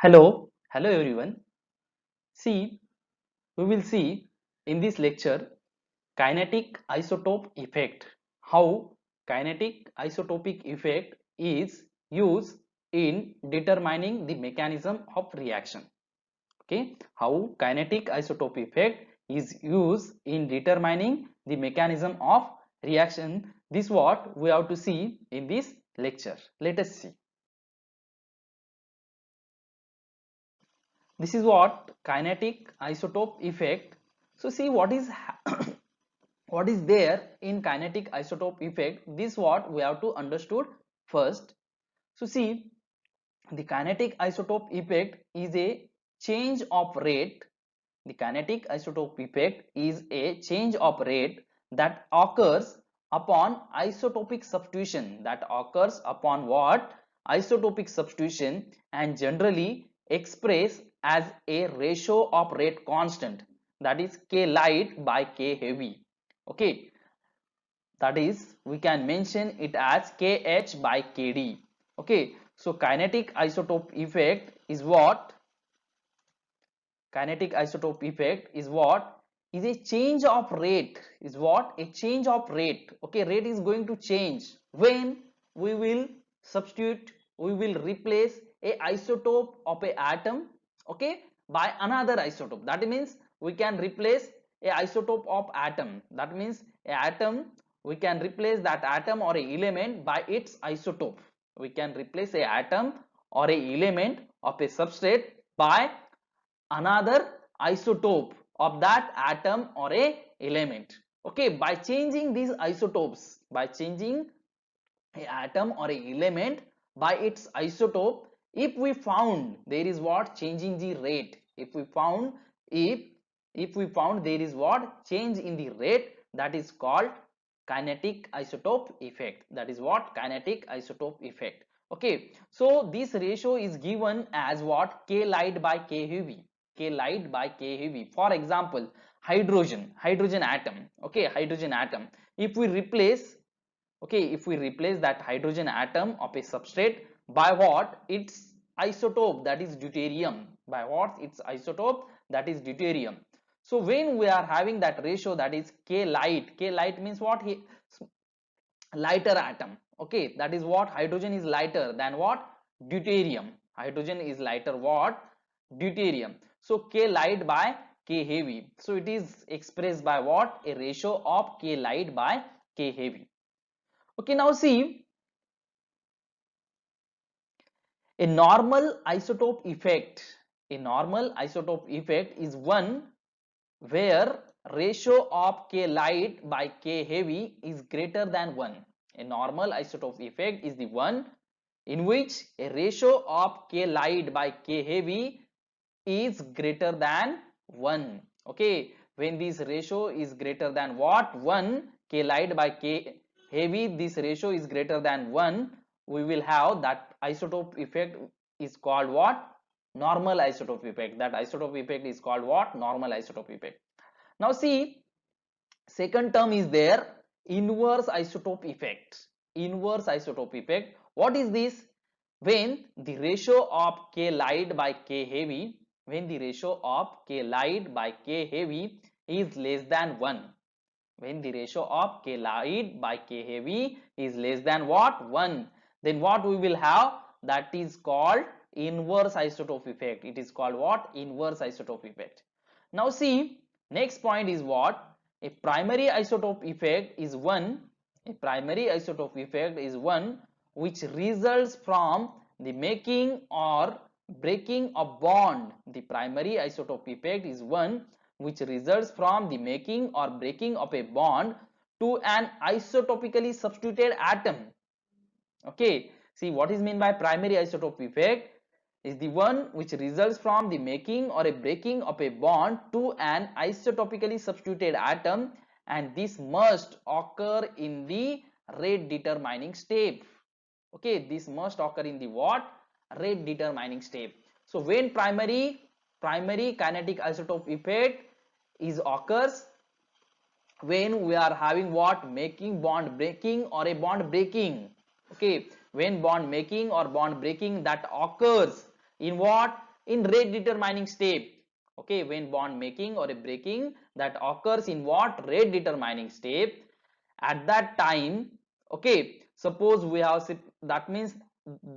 Hello everyone. See, we will see in this lecture kinetic isotope effect. How kinetic isotopic effect is used in determining the mechanism of reaction. Okay, how kinetic isotope effect is used in determining the mechanism of reaction. This what we have to see in this lecture. Let us see. This is what kinetic isotope effect. So see what is what is there in kinetic isotope effect. This what we have to understood first. So see, the kinetic isotope effect is a change of rate. The kinetic isotope effect is a change of rate that occurs upon isotopic substitution, that occurs upon what? Isotopic substitution, and generally expressed as a ratio of rate constant, that is k light by k heavy. Okay, that is we can mention it as kh by kd. Okay, so kinetic isotope effect is what? Kinetic isotope effect is what? Is a change of rate. Is what? A change of rate. Okay, rate is going to change when we will substitute, we will replace a isotope of a atom, okay, by another isotope. That means we can replace a isotope of atom. That means a atom, we can replace that atom or a element by its isotope. We can replace a atom or a element of a substrate by another isotope of that atom or a element. Okay, by changing these isotopes, by changing a atom or a element by its isotope, if we found there is what? Changing the rate. If we found, if we found there is what? Change in the rate, that is called kinetic isotope effect. That is what? Kinetic isotope effect. Okay, so this ratio is given as what? K light by k heavy. K light by k heavy. For example, hydrogen atom. Okay, hydrogen atom, if we replace, okay, if we replace that hydrogen atom of a substrate by what? Its isotope, that is deuterium. By what? Its isotope, that is deuterium. So when we are having that ratio, that is k light, k light means what? Lighter atom. Okay, that is what? Hydrogen is lighter than what? Deuterium. Hydrogen is lighter what? Deuterium. So k light by k heavy. So it is expressed by what? A ratio of k light by k heavy. Okay, now see, a normal isotope effect, a normal isotope effect is one where ratio of k light by k heavy is greater than 1. A normal isotope effect is the one in which a ratio of k light by k heavy is greater than 1. Okay, when this ratio is greater than what? 1, k light by k heavy, this ratio is greater than 1, we will have that isotope effect is called what? Normal isotope effect. That isotope effect is called what? Normal isotope effect. Now see, second term is there, inverse isotope effect. Inverse isotope effect, what is this? When the ratio of k light by k heavy, when the ratio of k light by k heavy is less than 1, when the ratio of k light by k heavy is less than what? 1, then what we will have? That is called inverse isotope effect. It is called what? Inverse isotope effect. Now see, next point is what? A primary isotope effect is one, a primary isotope effect is one which results from the making or breaking of bond. The primary isotope effect is one which results from the making or breaking of a bond to an isotopically substituted atom. Okay, see what is meant by primary isotope effect is the one which results from the making or a breaking of a bond to an isotopically substituted atom, and this must occur in the rate determining step. Okay, this must occur in the what? Rate determining step. So when primary kinetic isotope effect is occurs when we are having what? Making, bond breaking, or a bond breaking. Okay, when bond making or bond breaking that occurs in what? in rate determining step. Okay, when bond making or a breaking that occurs in what? Rate determining step. At that time, okay, suppose we have, that means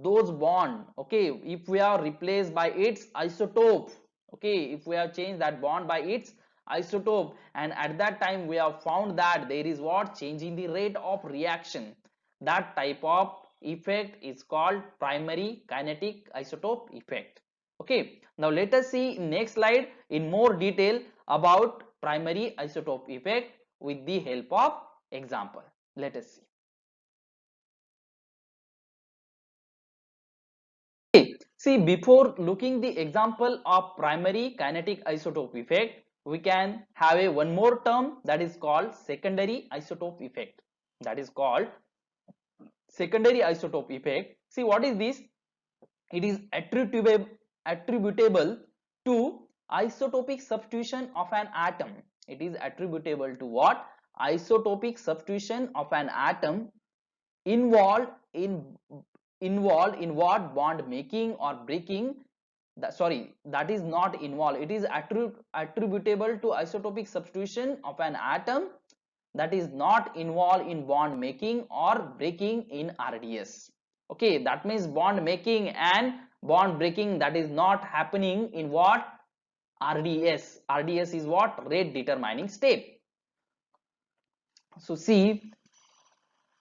those bond, okay, if we are replaced by its isotope, okay, if we have changed that bond by its isotope, and at that time we have found that there is what? Change in the rate of reaction, that type of effect is called primary kinetic isotope effect. Okay, now let us see next slide in more detail about primary isotope effect with the help of example. Let us see. Okay, see, before looking the example of primary kinetic isotope effect, we can have a one more term that is called secondary isotope effect. That is called secondary isotope effect. See, what is this? It is attributable to isotopic substitution of an atom. It is attributable to what? Isotopic substitution of an atom involved in what? Bond making or breaking. That is not involved. It is attributable to isotopic substitution of an atom that is not involved in bond making or breaking in RDS. Okay, that means bond making and bond breaking that is not happening in what? RDS. RDS is what? Rate determining step. So see,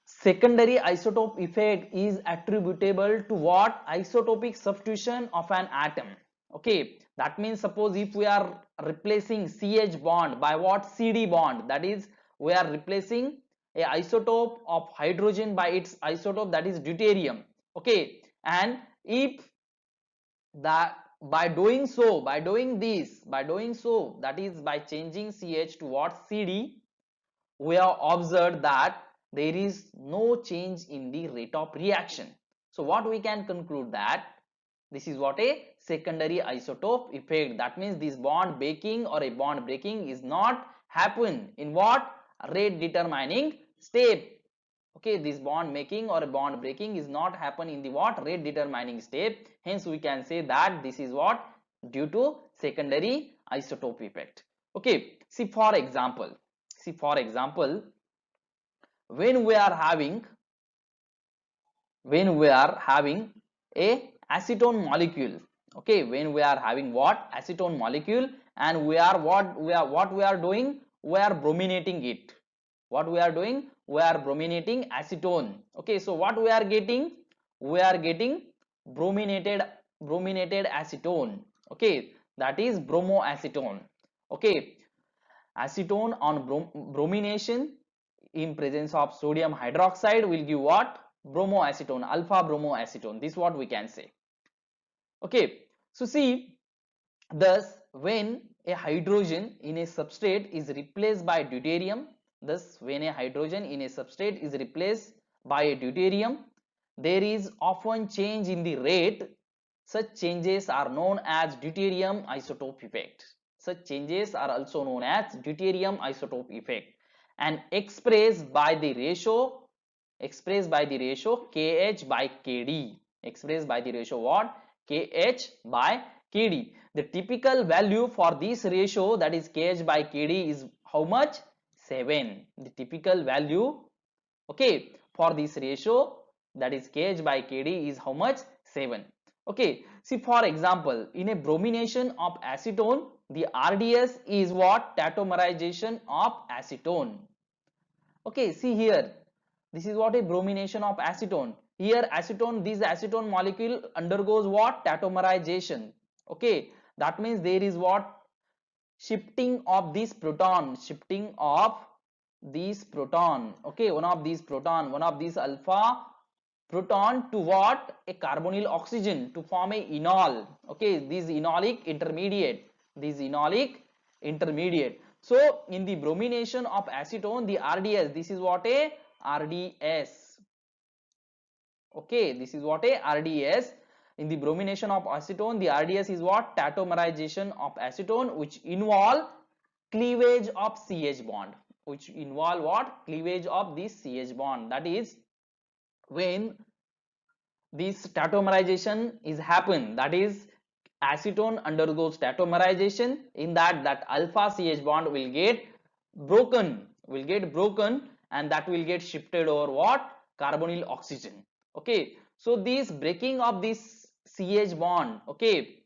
secondary isotope effect is attributable to what? Isotopic substitution of an atom. Okay, that means suppose if we are replacing CH bond by what? CD bond, that is we are replacing a isotope of hydrogen by its isotope, that is deuterium. Okay, and if that by doing so, by doing so, that is by changing CH to what? CD, we have observed that there is no change in the rate of reaction. So what we can conclude that this is what? A secondary isotope effect. That means this bond breaking or a bond breaking is not happen in what? Rate determining step. Okay, this bond making or a bond breaking is not happen in the what? Rate determining step. Hence we can say that this is what? Due to secondary isotope effect. Okay, see for example, when we are having a acetone molecule, okay, when we are having what? Acetone molecule, and we are what we are doing? We are brominating it. What we are doing? We are brominating acetone. Okay, so what we are getting? We are getting brominated acetone. Okay, that is bromoacetone. Okay, acetone on bromination in presence of sodium hydroxide will give what? Bromoacetone, alpha bromoacetone. This is what we can say. Okay, so see, thus when a hydrogen in a substrate is replaced by deuterium, thus when a hydrogen in a substrate is replaced by a deuterium, there is often change in the rate. Such changes are known as deuterium isotope effect. Such changes are also known as deuterium isotope effect, and expressed by the ratio Kh by Kd. Expressed by the ratio what? Kh by Kd. The typical value for this ratio, that is Kh by Kd, is how much? 7. The typical value, okay, for this ratio, that is Kh by Kd, is how much? 7. Okay, see for example, in a bromination of acetone, the RDS is what? Tautomerization of acetone. Okay, see here, this is what? A bromination of acetone. Here acetone, this acetone molecule undergoes what? Tautomerization. Okay, that means there is what? Shifting of this proton, okay, one of these alpha proton to what? A carbonyl oxygen to form a enol. Okay, this enolic intermediate. So in the bromination of acetone, the RDS, this is what? A RDS. Okay, this is what? A RDS. In the bromination of acetone, the RDS is what? Tautomerization of acetone, which involve cleavage of CH bond, which involve what? Cleavage of this CH bond. That is when this tautomerization is happen, that is acetone undergoes tautomerization. In that alpha CH bond will get broken, and that will get shifted over what? Carbonyl oxygen. Okay, so this breaking of this CH bond, okay,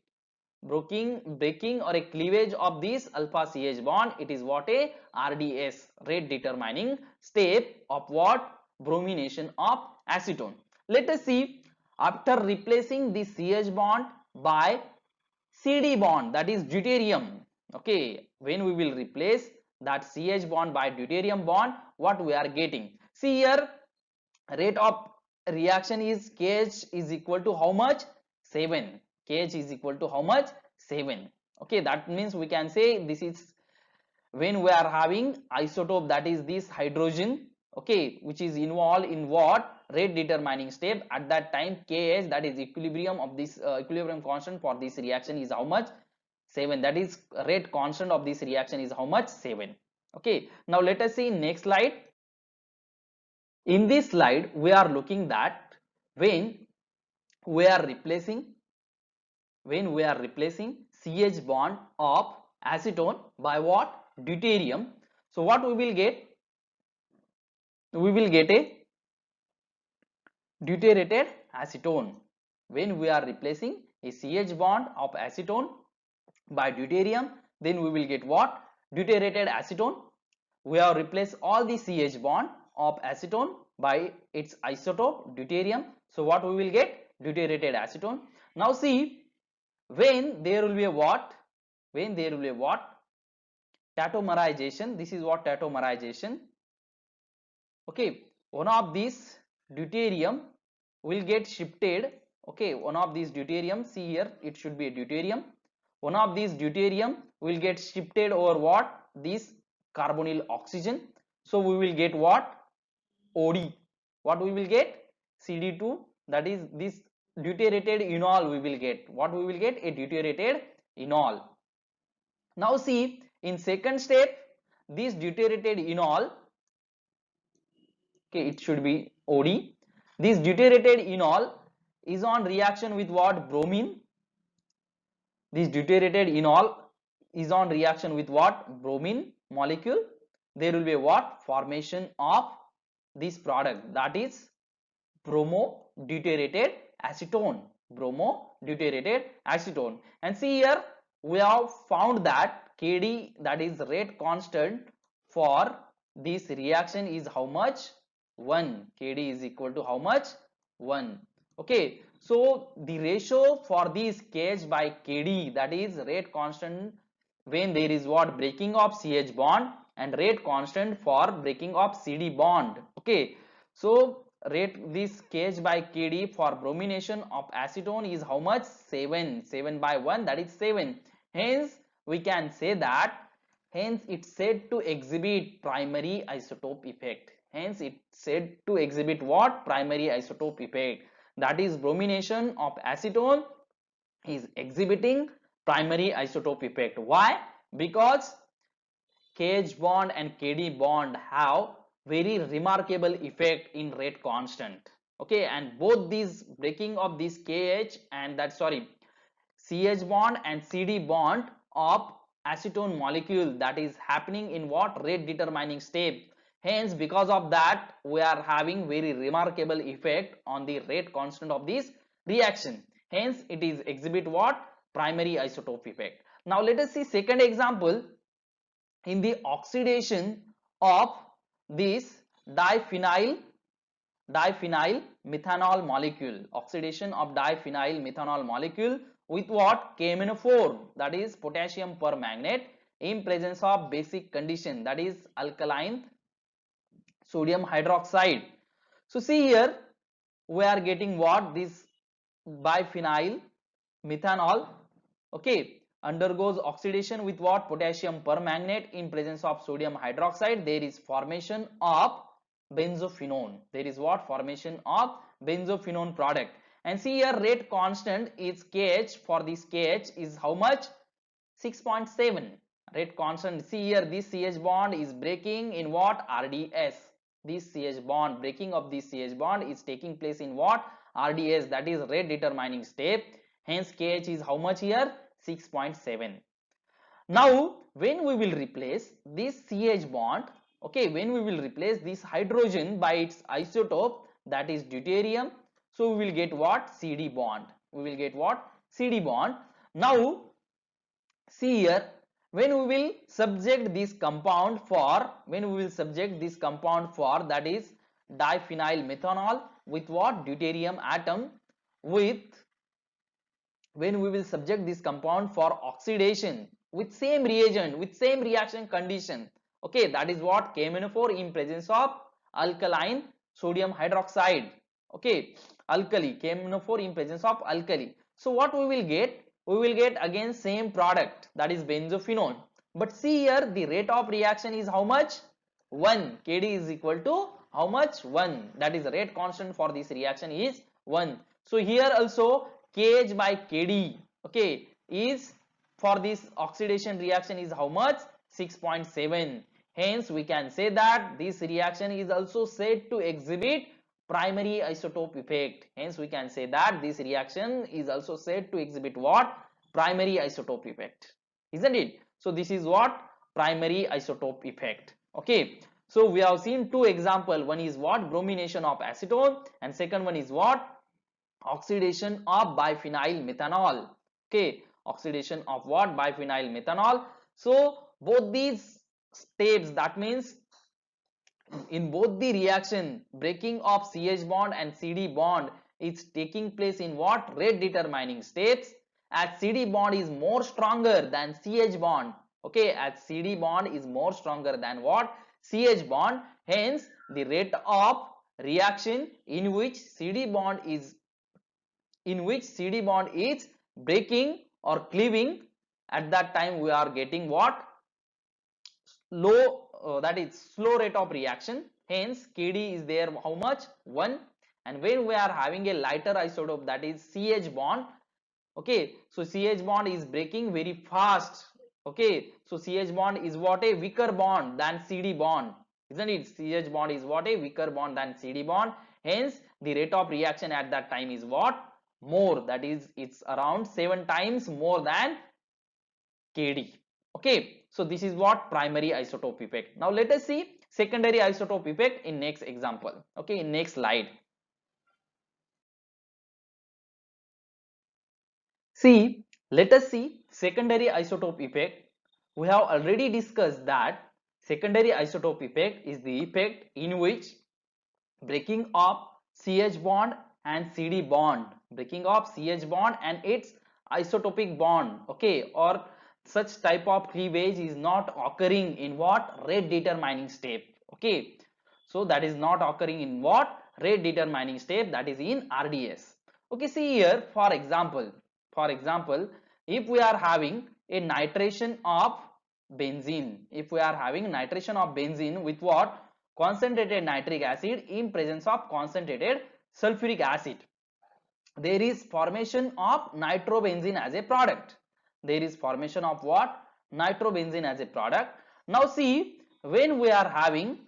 breaking or a cleavage of this alpha CH bond, it is what? A RDS, rate determining step of what? Bromination of acetone. Let us see, after replacing the CH bond by CD bond, that is deuterium. Okay, when we will replace that CH bond by deuterium bond, what we are getting? See here, rate of reaction is KH is equal to how much? 7. KH is equal to how much? 7. Okay, that means we can say this is when we are having isotope, that is this hydrogen, okay, which is involved in what? Rate determining step. At that time KH, that is equilibrium of this equilibrium constant for this reaction is how much? 7. That is rate constant of this reaction is how much? 7. Okay, now let us see next slide. In this slide we are looking that when we are replacing CH bond of acetone by what? Deuterium. So what we will get? We will get a deuterated acetone. When we are replacing a CH bond of acetone by deuterium, then we will get what? Deuterated acetone. We have replaced all the CH bond of acetone by its isotope deuterium. So what we will get? Deuterated acetone. Now see, when there will be a what? When there will be a what? Tautomerization. This is what? Tautomerization. Okay, one of these deuterium will get shifted. Okay, one of these deuterium, see here, it should be a deuterium. One of these deuterium will get shifted over what? This carbonyl oxygen. So we will get what? OD. What we will get? CD2, that is this deuterated enol we will get. What we will get? A deuterated enol. Now see, in second step, this deuterated enol, okay, it should be OD. This deuterated enol is on reaction with what? Bromine. This deuterated enol is on reaction with what? Bromine molecule. There will be what? Formation of this product, that is bromo deuterated acetone. Bromo deuterated acetone. And see here, we have found that KD, that is rate constant for this reaction, is how much? 1. KD is equal to how much? 1. Okay, so the ratio for this KH by KD, that is rate constant when there is what? Breaking of CH bond, and rate constant for breaking of CD bond. Okay, so rate this KH by KD for bromination of acetone is how much? 7. 7 by 1, that is 7. Hence we can say that, hence it's said to exhibit primary isotope effect. Hence it's said to exhibit what? Primary isotope effect. That is bromination of acetone is exhibiting primary isotope effect. Why? Because KH bond and KD bond have very remarkable effect in rate constant. Okay, and both these breaking of this KH and that, sorry, CH bond and CD bond of acetone molecule, that is happening in what? Rate determining step. Hence because of that we are having very remarkable effect on the rate constant of this reaction. Hence it is exhibit what? Primary isotope effect. Now let us see second example. In the oxidation of this diphenyl methanol molecule, oxidation of diphenyl methanol molecule with what? KMnO4, that is potassium permanganate, in presence of basic condition, that is alkaline sodium hydroxide. So see here, we are getting what? This biphenyl methanol, okay, undergoes oxidation with what? Potassium permanganate in presence of sodium hydroxide. There is formation of benzophenone. There is what? Formation of benzophenone product. And see here, rate constant is KH. For this KH is how much? 6.7. Rate constant. See here, this CH bond is breaking in what? RDS. This CH bond, breaking of this CH bond is taking place in what? RDS, that is rate determining step. hence KH is how much here? 6.7. Now when we will replace this CH bond, okay, when we will replace this hydrogen by its isotope, that is deuterium, so we will get what? CD bond. We will get what? CD bond. Now see here, when we will subject this compound for, that is diphenyl methanol with what? Deuterium atom, with, when we will subject this compound for oxidation with same reagent, with same reaction condition, okay, that is what? KMnO4 in presence of alkaline sodium hydroxide, okay, alkali, KMnO4 in presence of alkali. So what we will get? We will get again same product, that is benzophenone, but see here the rate of reaction is how much? 1. Kd is equal to how much? 1. That is the rate constant for this reaction is 1. So here also Kh by Kd, okay, is for this oxidation reaction is how much? 6.7. Hence we can say that this reaction is also said to exhibit primary isotope effect. Hence we can say that this reaction is also said to exhibit what? Primary isotope effect, isn't it? So this is what? Primary isotope effect. Okay, so we have seen two examples. One is what? Bromination of acetone, and second one is what? Oxidation of biphenyl methanol. Okay, oxidation of what? Biphenyl methanol. So both these steps, that means in both the reaction, breaking of CH bond and CD bond is taking place in what? Rate determining steps, as CD bond is more stronger than CH bond, okay, as CD bond is more stronger than what? CH bond. Hence the rate of reaction in which CD bond is breaking or cleaving, at that time we are getting what? Low, that is slow rate of reaction. Hence Kd is there how much? 1. And when we are having a lighter isotope, that is CH bond, okay, so CH bond is breaking very fast, okay, so CH bond is what? A weaker bond than CD bond, isn't it? CH bond is what? A weaker bond than CD bond. Hence the rate of reaction at that time is what? More, that is it's around 7 times more than Kd. Okay, so this is what? Primary isotope effect. Now let us see secondary isotope effect in next example, okay, in next slide. See, let us see secondary isotope effect. We have already discussed that secondary isotope effect is the effect in which breaking of CH bond and CD bond, breaking of CH bond and its isotopic bond, okay, or such type of cleavage is not occurring in what? Rate determining step, okay, so that is not occurring in what? Rate determining step, that is in RDS. Okay, see here, for example, if we are having a nitration of benzene, if we are having nitration of benzene with what? Concentrated nitric acid in presence of concentrated sulfuric acid, there is formation of nitrobenzene as a product. There is formation of what? Nitrobenzene as a product. Now see, when we are having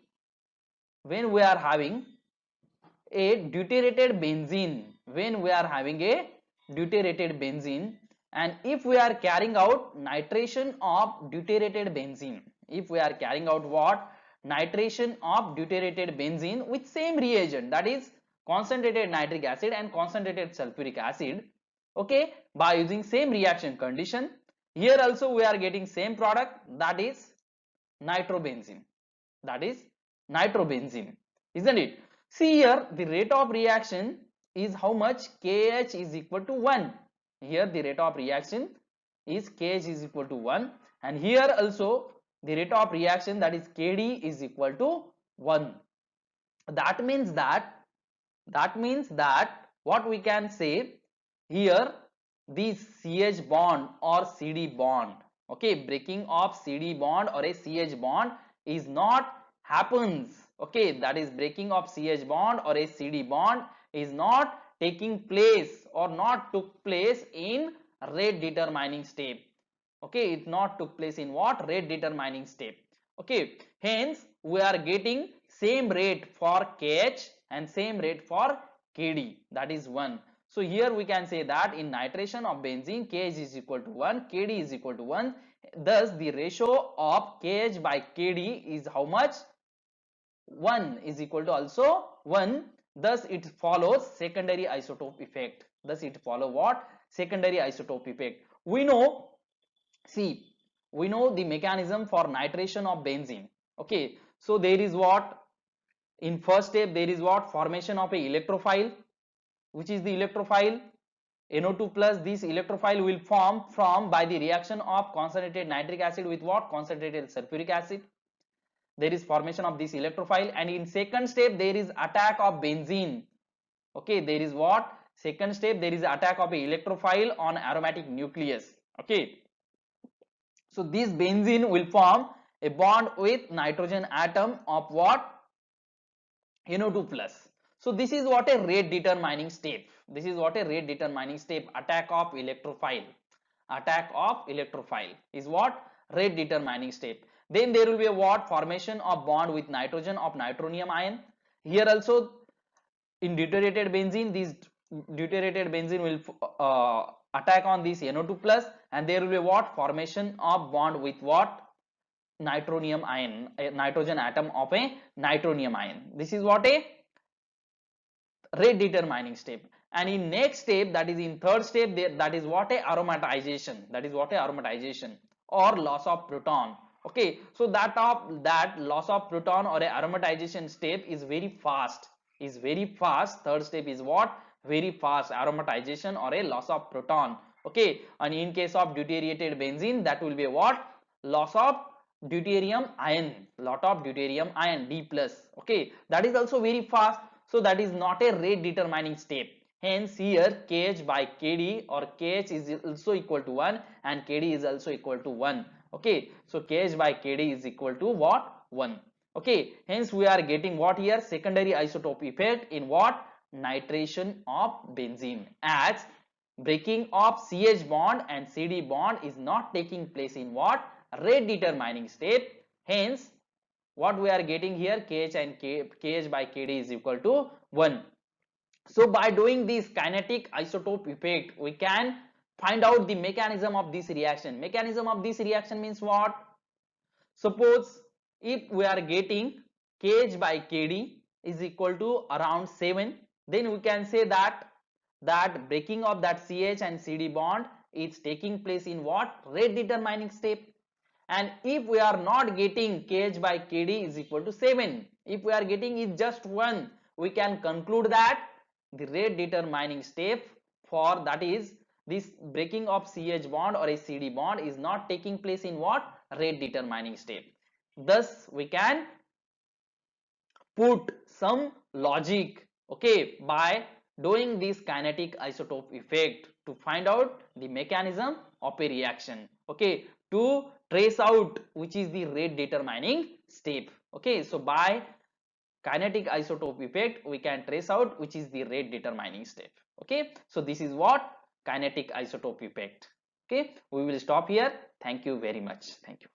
a deuterated benzene, and if we are carrying out nitration of deuterated benzene, if we are carrying out what? Nitration of deuterated benzene with same reagent, that is concentrated nitric acid and concentrated sulfuric acid, okay, by using same reaction condition, here also we are getting same product, that is nitrobenzene, isn't it? See here, the rate of reaction is how much? Kh is equal to 1. Here the rate of reaction is Kh is equal to 1, and here also the rate of reaction, that is Kd, is equal to 1. That means that what we can say here, the CH bond or CD bond, okay, breaking of CD bond or a CH bond is not happens, okay, that is breaking of CH bond or a CD bond is not taking place or not took place in rate determining step, okay, it not took place in what? Rate determining step, okay, hence we are getting same rate for KH and same rate for KD, that is 1. So here we can say that in nitration of benzene, KH is equal to 1, KD is equal to 1. Thus the ratio of KH by KD is how much? 1 is equal to also 1. Thus it follows secondary isotope effect. Thus it follow what? Secondary isotope effect. We know, see, we know the mechanism for nitration of benzene. Okay, so there is what? In first step there is what? Formation of a electrophile. Which is the electrophile? NO2 plus. This electrophile will form from by the reaction of concentrated nitric acid with what? Concentrated sulfuric acid. There is formation of this electrophile, and in second step there is attack of benzene. Okay, there is what? Second step there is attack of a electrophile on aromatic nucleus. Okay, so this benzene will form a bond with nitrogen atom of what? NO2 plus. So this is what a rate determining step. This is what a rate determining step. Attack of electrophile. Attack of electrophile is what? Rate determining step. Then there will be a what? Formation of bond with nitrogen of nitronium ion. Here also in deuterated benzene, this deuterated benzene will attack on this NO2 plus, and there will be what? Formation of bond with what? Nitronium ion, a nitrogen atom of a nitronium ion. This is what a rate determining step. And in next step, that is in third step, that is what? A aromatization. That is what? A aromatization or loss of proton. Okay, so that loss of proton or a aromatization step is very fast. Is very fast. Third step is what? Very fast aromatization or a loss of proton. Okay, and in case of deuterated benzene, that will be what? Loss of deuterium ion. Lot of deuterium ion, D plus. Okay, that is also very fast. So that is not a rate determining step. Hence here KH by KD or KH is also equal to 1 and KD is also equal to 1. Okay, so KH by KD is equal to what? 1. Okay, hence we are getting what here? Secondary isotope effect in what? Nitration of benzene, as breaking of CH bond and CD bond is not taking place in what? Rate determining step. Hence what we are getting here? KH and KH by KD is equal to 1. So by doing this kinetic isotope effect, we can find out the mechanism of this reaction. Mechanism of this reaction means what? Suppose if we are getting KH by KD is equal to around 7, then we can say that breaking of that CH and CD bond is taking place in what? Rate determining step. And if we are not getting KH by KD is equal to 7, if we are getting is just 1, we can conclude that the rate determining step for, that is, this breaking of CH bond or a CD bond is not taking place in what? Rate determining step. Thus we can put some logic, okay, by doing this kinetic isotope effect to find out the mechanism of a reaction, okay, to trace out which is the rate determining step. Okay, so by kinetic isotope effect we can trace out which is the rate determining step. Okay, so this is what? Kinetic isotope effect. Okay, we will stop here. Thank you very much. Thank you.